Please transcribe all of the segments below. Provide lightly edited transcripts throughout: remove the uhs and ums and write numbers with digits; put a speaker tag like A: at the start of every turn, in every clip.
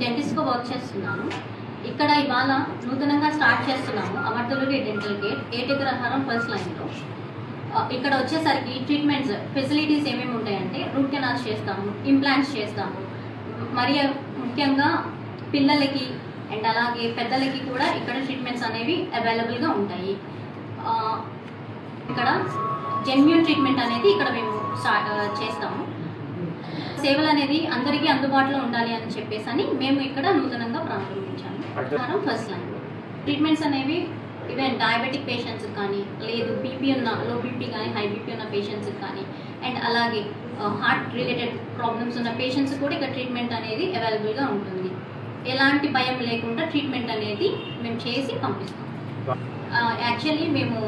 A: డెంటిస్ట్గా work చేస్తున్నాను. ఇక్కడ ఇవాళ నూతనంగా స్టార్ట్ చేస్తున్నాము అమర్తలూరి డెంటల్ కేర్ ఏటిగ్రహారం ఫస్ట్ లైన్లో. ఇక్కడ వచ్చేసరికి ట్రీట్మెంట్స్ ఫెసిలిటీస్ ఏమేమి ఉంటాయంటే రూట్ కెనాల్స్ చేస్తాము, ఇంప్లాంట్స్ చేస్తాము, మరి ముఖ్యంగా పిల్లలకి అండ్ అలాగే పెద్దలకి కూడా ఇక్కడ ట్రీట్మెంట్స్ అనేవి అవైలబుల్గా ఉంటాయి. ఇక్కడ జెన్యూన్ ట్రీట్మెంట్ అనేది ఇక్కడ మేము చేస్తాము. సేవలు అనేది అందరికీ అందుబాటులో ఉండాలి అని చెప్పేసి మేము ఇక్కడ నూతనంగా ప్రారంభించాము. ఫస్ట్ లైన్ ట్రీట్మెంట్స్ అనేవి ఈవెన్ డయాబెటిక్ పేషెంట్స్ కానీ, లేదు బీపీ ఉన్న లో బీపీ కానీ హై బీపీ ఉన్న పేషెంట్స్ కానీ, అండ్ అలాగే హార్ట్ రిలేటెడ్ ప్రాబ్లమ్స్ ఉన్న పేషెంట్స్ కూడా ఇక్కడ ట్రీట్మెంట్ అనేది అవైలబుల్గా ఉంటుంది. ఎలాంటి భయం లేకుండా ట్రీట్మెంట్ అనేది మేము చేసి పంపిస్తాం. యాక్చువల్లీ మేము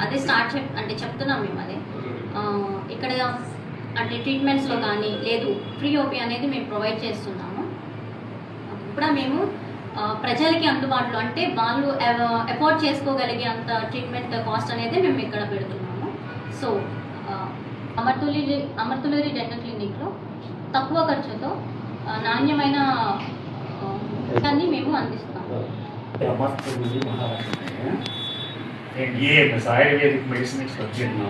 A: అదే చెప్తున్నాం మేము అదే ఇక్కడ అంటే ట్రీట్మెంట్స్లో కానీ లేదు ఫ్రీ ఓపీ అనేది మేము ప్రొవైడ్ చేస్తున్నాము. కూడా మేము ప్రజలకి అందుబాటులో అంటే వాళ్ళు అఫోర్డ్ చేసుకోగలిగే అంత ట్రీట్మెంట్ కాస్ట్ అనేది మేము ఇక్కడ పెడుతున్నాము. సో అమర్తలూరి డెంటల్ క్లినిక్లో తక్కువ ఖర్చుతో నాణ్యమైన దాన్ని మేము అందిస్తాము.
B: ఆయుర్వేదిక్ మెడిసిన్ వచ్చాను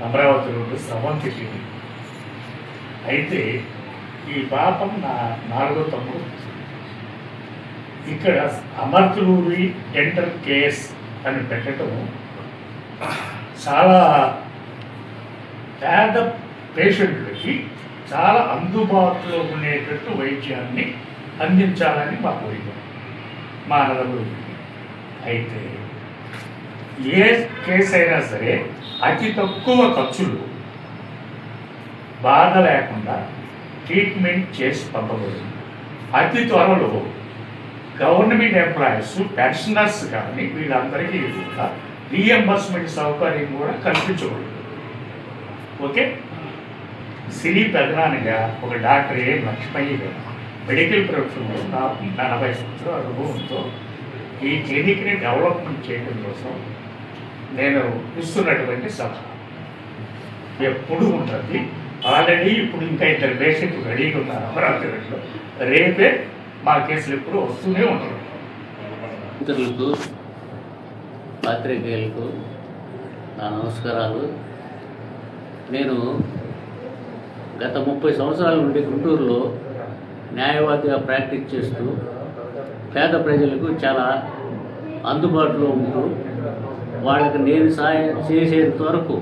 B: అమరావతి రోడ్డు స్రవంతి క్లినిక్. అయితే ఈ పాపం నా 4వ తమ్ముడు. ఇక్కడ అమర్తలూరి డెంటల్ కేర్స్ అని పెట్టడం చాలా పేద పేషెంట్లకి చాలా అందుబాటులో ఉండేటట్టు వైద్యాన్ని అందించాలని మా కోరిక, మా నలుగురు. అయితే ఏ కేసు అయినా సరే అతి తక్కువ ఖర్చులు, బాధ లేకుండా ట్రీట్మెంట్ చేసి పంపబడింది. అతి త్వరలో గవర్నమెంట్ ఎంప్లాయీస్, పెన్షనర్స్ కానీ వీళ్ళందరికీ కూడా రీఎంబర్స్మెంట్ సౌకర్యం కూడా కల్పించబడింది. ఓకే. సిరి పెదనానిగా ఒక డాక్టర్ లక్ష్మయ్య గారు మెడికల్ ప్రొఫెషన్లో 40 సంవత్సరాల అనుభవంతో ఈ క్లినిక్ని డెవలప్మెంట్ చేయడం కోసం నేను ఇస్తున్నటువంటి సలహా ఎప్పుడు ఉంటుంది. ఆల్రెడీ ఇప్పుడు ఇంకా 2 పేషెంట్లు రెడీగా ఉన్నారు అమరావతిలో. రేపే మా కేసులు ఎప్పుడు వస్తూనే ఉంటారు.
C: మిత్రులకు, పాత్రికేయులకు నా నమస్కారాలు. నేను గత 30 సంవత్సరాల నుండి గుంటూరులో న్యాయవాదిగా ప్రాక్టీస్ చేస్తూ పేద ప్రజలకు చాలా అందుబాటులో ఉంటూ వాళ్ళకి నేను సాయం చేసేంత వరకు,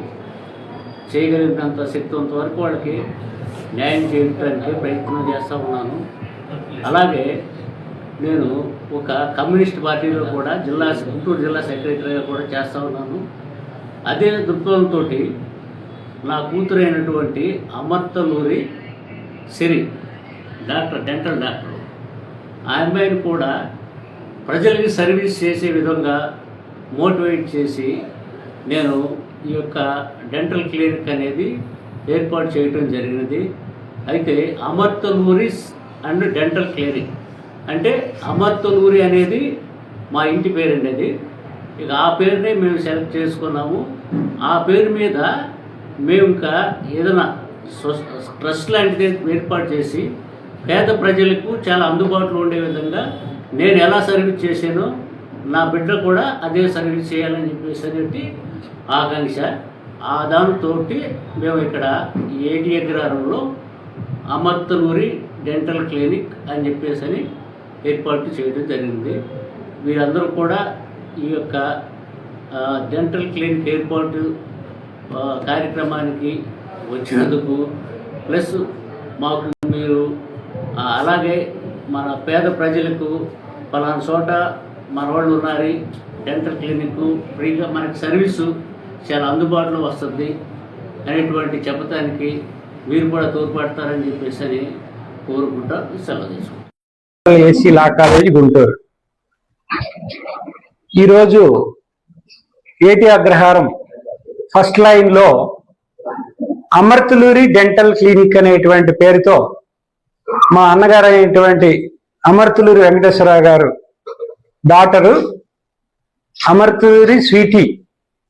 C: చేయగలిగినంత శక్తివంత వరకు వాళ్ళకి న్యాయం చేయడానికి ప్రయత్నం చేస్తూ ఉన్నాను. అలాగే నేను ఒక కమ్యూనిస్ట్ పార్టీలో కూడా గుంటూరు జిల్లా సెక్రటరీగా కూడా చేస్తూ ఉన్నాను. అదే దృక్పథంతో నా కూతురైనటువంటి అమర్తలూరి సిరి డెంటల్ డాక్టర్, ఆ అమ్మాయిని కూడా ప్రజలకి సర్వీస్ చేసే విధంగా మోటివేట్ చేసి నేను ఈ యొక్క డెంటల్ క్లినిక్ అనేది ఏర్పాటు చేయడం జరిగినది. అయితే అమర్తలూరి అండ్ డెంటల్ క్లినిక్ అంటే అమర్తలూరి అనేది మా ఇంటి పేరండి. అది ఇక ఆ పేరునే మేము సెలెక్ట్ చేసుకున్నాము. ఆ పేరు మీద మేము ఇంకా ఏదైనా ట్రస్ట్ లాంటిది ఏర్పాటు చేసి పేద ప్రజలకు చాలా అందుబాటులో ఉండే విధంగా నేను ఎలా సర్వీస్ చేశానో నా బిడ్డ కూడా అదే సర్వీస్ చేయాలని చెప్పేసి ఆకాంక్ష. ఆ దాంతో మేము ఇక్కడ ఏటి అగ్రహారంలో అమర్తలూరి డెంటల్ క్లినిక్ అని చెప్పేసి ఏర్పాటు చేయడం జరిగింది. వీరందరూ కూడా ఈ యొక్క డెంటల్ క్లినిక్ ఏర్పాటు కార్యక్రమానికి వచ్చినందుకు, ప్లస్ మాకు మీరు అలాగే మన పేద ప్రజలకు పలానా చోట మన వాళ్ళు ఉన్నారు, డెంటల్ క్లినిక్ ఫ్రీగా మనకి సర్వీసు చాలా అందుబాటులో వస్తుంది అనేటువంటి చెప్పడానికి మీరు కూడా తోడ్పడతారని చెప్పేసి కోరుకుంటా సెలవు తీసుకుంటాం.
D: AC law college Guntur. ఈరోజు ఏటి అగ్రహారం ఫస్ట్ లైన్లో అమర్తలూరి డెంటల్ క్లినిక్ అనేటువంటి పేరుతో మా అన్నగారు అయినటువంటి అమర్తలూరి వెంకటేశ్వరరావు గారు డాటరు అమర్తలూరి స్వీటీ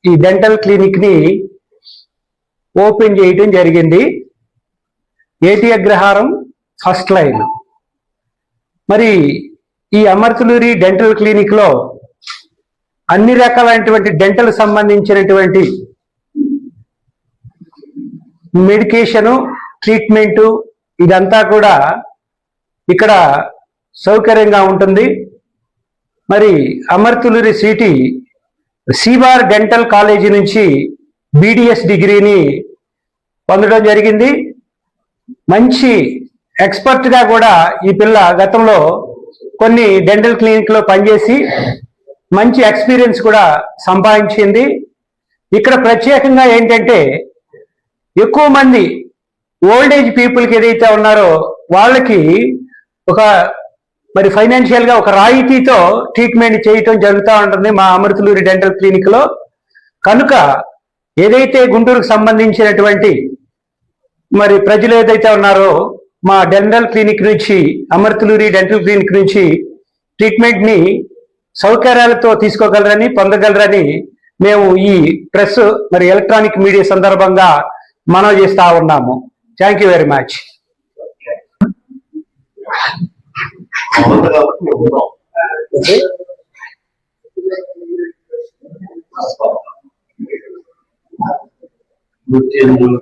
D: ఈ డెంటల్ క్లినిక్ ని ఓపెన్ చేయడం జరిగింది. ఏటి అగ్రహారం ఫస్ట్ లైన్. మరి ఈ అమర్తులూరి డెంటల్ క్లినిక్ లో అన్ని రకాలైనటువంటి డెంటల్ సంబంధించినటువంటి మెడికేషను, ట్రీట్మెంటు ఇదంతా కూడా ఇక్కడ సౌకర్యంగా ఉంటుంది. మరి అమర్తులూరి స్వీటీ సిబార్ డెంటల్ కాలేజీ నుంచి బీడిఎస్ డిగ్రీని పొందడం జరిగింది. మంచి ఎక్స్పర్ట్గా కూడా ఈ పిల్ల గతంలో కొన్ని డెంటల్ క్లినిక్లో పనిచేసి మంచి ఎక్స్పీరియన్స్ కూడా సంపాదించింది. ఇక్కడ ప్రత్యేకంగా ఏంటంటే ఎక్కువ మంది ఓల్డ్ ఏజ్ పీపుల్కి ఏదైతే ఉన్నారో వాళ్ళకి ఒక మరి ఫైనాన్షియల్గా ఒక రాయితీతో ట్రీట్మెంట్ చేయటం జరుగుతూ ఉంటుంది మా అమర్తులూరి డెంటల్ క్లినిక్లో. కనుక ఏదైతే గుంటూరుకు సంబంధించినటువంటి మరి ప్రజలు ఏదైతే ఉన్నారో మా డెంటల్ క్లినిక్ నుంచి, అమర్తులూరి డెంటల్ క్లినిక్ నుంచి ట్రీట్మెంట్ని సౌకర్యాలతో తీసుకోగలరని, పొందగలరని మేము ఈ ప్రెస్ మరి ఎలక్ట్రానిక్ మీడియా సందర్భంగా మనవి చేస్తా ఉన్నాము. Thank you very much.
E: కాబట్టి